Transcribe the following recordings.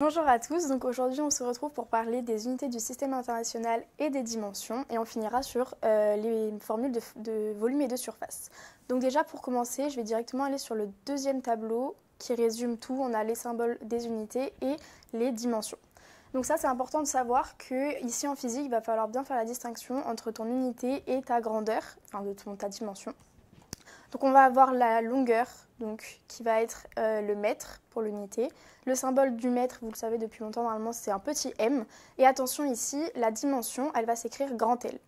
Bonjour à tous, donc aujourd'hui on se retrouve pour parler des unités du système international et des dimensions et on finira sur les formules de volume et de surface. Donc déjà pour commencer, je vais directement aller sur le deuxième tableau qui résume tout. On a les symboles des unités et les dimensions. Donc ça c'est important de savoir que ici en physique il va falloir bien faire la distinction entre ton unité et ta grandeur, enfin ta dimension. Donc on va avoir la longueur donc, qui va être le mètre pour l'unité. Le symbole du mètre, vous le savez depuis longtemps, normalement c'est un petit m. Et attention ici, la dimension, elle va s'écrire grand L.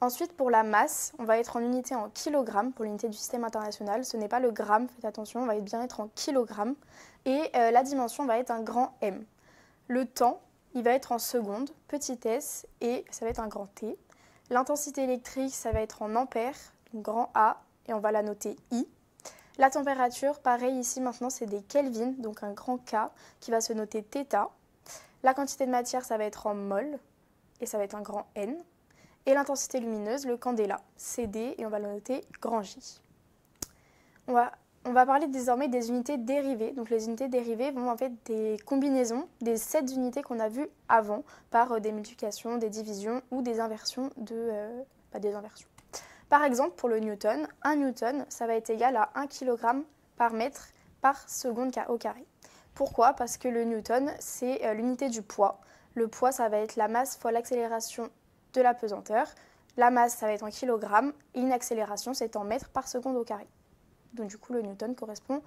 Ensuite pour la masse, on va être en unité en kilogrammes pour l'unité du système international. Ce n'est pas le gramme, faites attention, on va bien être en kilogrammes. Et la dimension va être un grand M. Le temps, il va être en secondes, petit s, et ça va être un grand T. L'intensité électrique, ça va être en ampères, donc grand A, et on va la noter I. La température, pareil ici maintenant c'est des Kelvin, donc un grand K qui va se noter θ. La quantité de matière ça va être en mol et ça va être un grand N. Et l'intensité lumineuse, le candela, CD et on va le noter grand J. On va parler désormais des unités dérivées. Donc les unités dérivées vont en fait des combinaisons des 7 unités qu'on a vues avant par des multiplications, des divisions ou des inversions des inversions. Par exemple, pour le newton, 1 newton, ça va être égal à 1 kg par mètre par seconde au carré. Pourquoi? Parce que le newton, c'est l'unité du poids. Le poids, ça va être la masse fois l'accélération de la pesanteur. La masse, ça va être en kilogrammes et une accélération, c'est en mètres par seconde au carré. Donc du coup, le newton correspond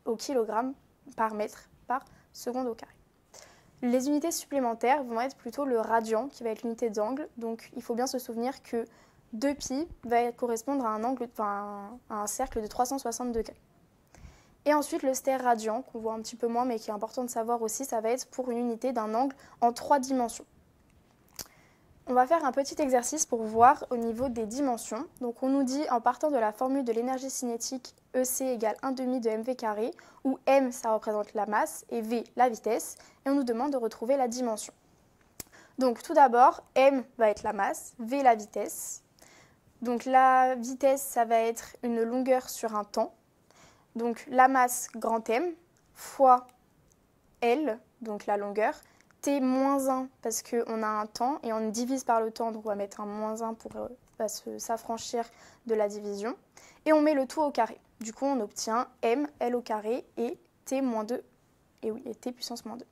au kilogramme par mètre par seconde au carré. Les unités supplémentaires vont être plutôt le radian, qui va être l'unité d'angle. Donc il faut bien se souvenir que 2π va correspondre à un cercle de 360 degrés. Et ensuite, le stéradian, qu'on voit un petit peu moins, mais qui est important de savoir aussi, ça va être pour une unité d'un angle en 3 dimensions. On va faire un petit exercice pour voir au niveau des dimensions. Donc on nous dit, en partant de la formule de l'énergie cinétique, EC égale 1/2 de mv carré, où m, ça représente la masse, et v, la vitesse, et on nous demande de retrouver la dimension. Donc tout d'abord, m va être la masse, v la vitesse. Donc la vitesse, ça va être une longueur sur un temps. Donc la masse, grand M, fois L, donc la longueur, T moins 1 parce qu'on a un temps et on divise par le temps, donc on va mettre un moins 1 pour s'affranchir de la division. Et on met le tout au carré. Du coup, on obtient M, L au carré et T moins 2, et oui, et T puissance moins 2.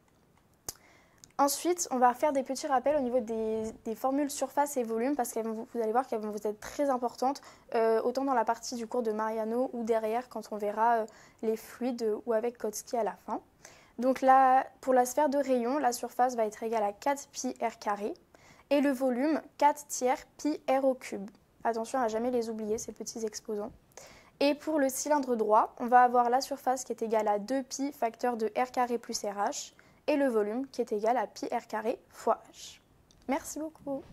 Ensuite, on va faire des petits rappels au niveau des formules surface et volume parce que vous allez voir qu'elles vont vous être très importantes, autant dans la partie du cours de Mariano ou derrière quand on verra les fluides ou avec Kotsky à la fin. Donc là, pour la sphère de rayon, la surface va être égale à 4 pi r carré et le volume 4 tiers pi r au cube. Attention à ne jamais les oublier, ces petits exposants. Et pour le cylindre droit, on va avoir la surface qui est égale à 2 pi facteur de r carré plus RH et le volume qui est égal à pi r carré fois h. Merci beaucoup.